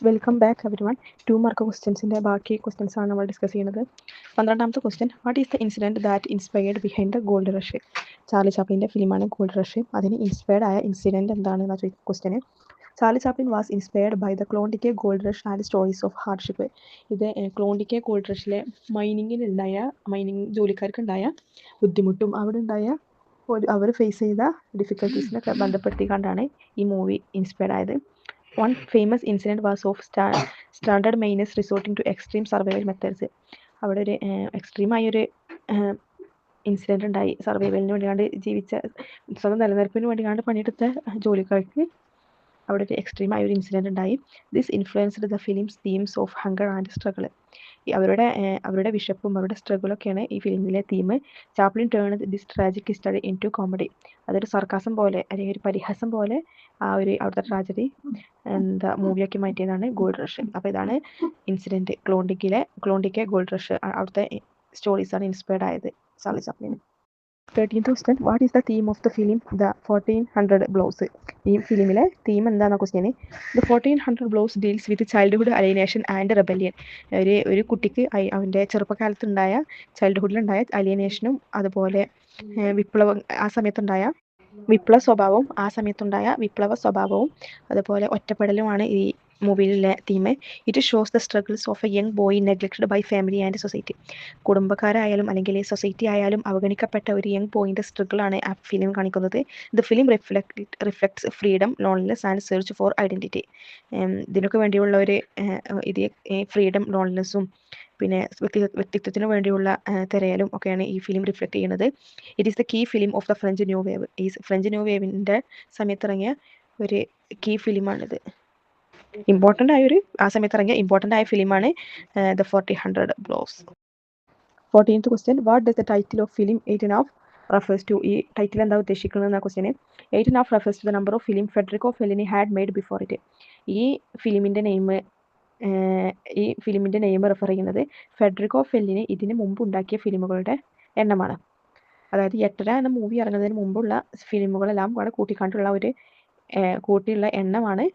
Welcome back everyone. 2 mark ക്വസ്റ്റ്യൻസിൻ്റെ ബാക്കി questions ആണ് നമ്മൾ ഡിസ്കസ് ചെയ്യുന്നത്. 12ാമത്തെ question, what is the incident that inspired behind the gold rush? Charlie ചാപ്ലിൻ്റെ ഫിലിമാണ് ഗോൾഡ് റഷ്. അതിന് ഇൻസ്പയർഡ് ആയ ഇൻസിഡൻറ്റ് എന്താണെന്ന് ചോദിക്കുന്ന ക്വസ്റ്റ്യന്. Charlie Chaplin was inspired by the Klondike gold rush and stories of hardship. ഇത് ക്ലോണ്ടിക്കെ ഗോൾഡ് റഷിലെ മൈനിങ് ജോലിക്കാർക്കുണ്ടായ ബുദ്ധിമുട്ടും അവിടെ ഉണ്ടായ അവർ ഫേസ് ചെയ്ത ഡിഫിക്കൽട്ടീസിനൊക്കെ ബന്ധപ്പെടുത്തിക്കൊണ്ടാണ് ഈ മൂവി ഇൻസ്പയർഡ് ആയത്. One famous incident was of stranded miners resorting to extreme survival methods. അവിടെ ഒരു എക്സ്ട്രീമായൊരു ഇൻസിഡൻറ്റ് ഉണ്ടായി. സർവൈവലിന് വേണ്ടിയാണ്ട് സ്വന്തം നിലനിൽപ്പിന് വേണ്ടിയാണ്ട് പണിയെടുത്ത ജോലിക്കാർക്ക് അവിടെ ഒരു എക്സ്ട്രീമായൊരു ഇൻസിഡൻറ്റ് ഉണ്ടായി. This influenced the films themes of hunger and struggle. അവരുടെ വിശപ്പും അവരുടെ സ്ട്രഗിളൊക്കെയാണ് ഈ ഫിലിമിലെ theme. Chaplin turn this tragic history into comedy. അതൊരു സർക്കാസം പോലെ അല്ലെങ്കിൽ ഒരു പരിഹാസം പോലെ അവിടുത്തെ ട്രാജഡി മൂവിയാക്കി മാറ്റിയതാണ് ഗോൾഡ് റഷ്. അപ്പോൾ ഇതാണ് ഇൻസിഡൻറ്റ്. ക്ലോണ്ടിക്കെ ഗോൾഡ് റഷ് അവിടുത്തെ സ്റ്റോറീസാണ് ഇൻസ്പയർഡ് ആയത് ചാർലി ചാപ്ലിന്. 13th question, what is the theme of the film the 1400 blows? ഈ ഫിലിമിലെ തീം എന്താണെന്ന ക്വസ്റ്റ്യന്. The 1400 blows deals with childhood alienation and rebellion. ഒരു കുട്ടിക്ക് അവൻ്റെ ചെറുപ്പകാലത്തുണ്ടായ ചൈൽഡ്ഹുഡിലുണ്ടായ അലിയനേഷനും അതുപോലെ ആ സമയത്തുണ്ടായ വിപ്ലവ സ്വഭാവവും അതുപോലെ ഒറ്റപ്പെടലുമാണ് ഈ മൂവിയിലെ theme. It shows the struggles of a young boy neglected by family and society. കുടുംബക്കാരായാലും അല്ലെങ്കിൽ സൊസൈറ്റി ആയാലും അവഗണിക്കപ്പെട്ട ഒരു യങ് ബോയിൻ്റെ സ്ട്രഗിളാണ് ആ ഫിലിം കാണിക്കുന്നത്. The film reflects freedom, loneliness and search for identity. ഇതിനൊക്കെ വേണ്ടിയുള്ള ഒരു ഫ്രീഡം, ലോൺലിനെസ്സും പിന്നെ വ്യക്തിത്വത്തിന് വേണ്ടിയുള്ള തിരയലും ഒക്കെയാണ് ഈ ഫിലിം റിഫ്ലക്ട് ചെയ്യുന്നത്. It is the key film of the French new wave. ഈ ഫ്രഞ്ച് ന്യൂ വേവിൻ്റെ സമയത്തിറങ്ങിയ ഒരു കീ ഫിലിമാണിത്. ആ സമയത്തിറങ്ങിയ ഇമ്പോർട്ടൻ്റ് ആയ ഫിലിമാണ് the 1400 blows. 14th question, what does the title of film 18 refers to? ഈ ടൈറ്റിൽ എന്താ ഉദ്ദേശിക്കുന്നത് ക്വസ്റ്റ്യന്. 18 refers to the number of film Federico Fellini had made before it. ഈ ഫിലിമിൻ്റെ നെയിം റെഫർ ചെയ്യുന്നത് ഫെഡറിക്കോ ഫെല്ലിനി ഇതിന് മുമ്പ് ഉണ്ടാക്കിയ ഫിലിമുകളുടെ എണ്ണമാണ്. അതായത് 8 എന്ന മൂവി ഇറങ്ങുന്നതിന് മുമ്പുള്ള ഫിലിമുകളെല്ലാം കൂടെ കൂട്ടിയുള്ള എണ്ണമാണ്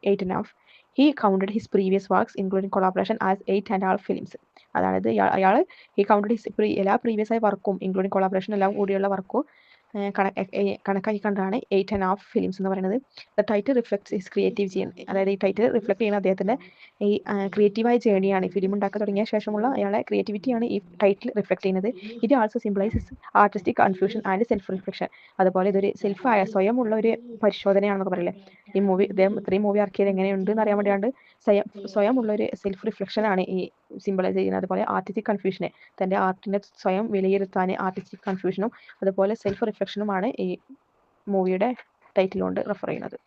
8.5. He counted his previous works including collaboration as 8.5 films. അതായത് അയാൾ എല്ലാ പ്രീവിയസ് ആയ വർക്കും ഇൻക്ലൂഡിങ് കൊളാബറേഷൻ എല്ലാം കൂടിയുള്ള വർക്കും കണക്കാക്കി കണ്ടാണ് 8.5 ഫിലിംസ് എന്ന് പറയുന്നത്. The title reflects his creative journey. അതായത് ഈ ടൈറ്റിൽ റിഫ്ലക്ട് ചെയ്യുന്ന അദ്ദേഹത്തിൻ്റെ ഈ ക്രിയേറ്റീവായ ജേർണിയാണ്. ഫിലിം ഉണ്ടാക്കാൻ തുടങ്ങിയ ശേഷമുള്ള അയാളെ ക്രിയേറ്റിവിറ്റിയാണ് ഈ ടൈറ്റിൽ റിഫ്ലക്ട് ചെയ്യുന്നത്. It also symbolises artistic confusion and self reflection. അതുപോലെ ഇതൊരു സ്വയമുള്ള ഒരു പരിശോധനയാണെന്നൊക്കെ പറയില്ലേ. ഈ മൂവി ഇത്രയും മൂവി ഇറക്കിയത് എങ്ങനെയുണ്ട് എന്ന് അറിയാൻ വേണ്ടിയാണ്ട് സ്വയമുള്ളൊരു സെൽഫ് റിഫ്ലക്ഷനാണ് ഈ സിംബലൈസ് ചെയ്യുന്നത്. അതുപോലെ ആർട്ടിസ്റ്റിക് കൺഫ്യൂഷനെ, തൻ്റെ ആർട്ടിനെ സ്വയം വിലയിരുത്താൻ ആർട്ടിസ്റ്റിക് കൺഫ്യൂഷനും അതുപോലെ സെൽഫ് റിഫ്ലക്ഷനുമാണ് ഈ മൂവിയുടെ ടൈറ്റിൽ കൊണ്ട് റെഫർ ചെയ്യുന്നത്.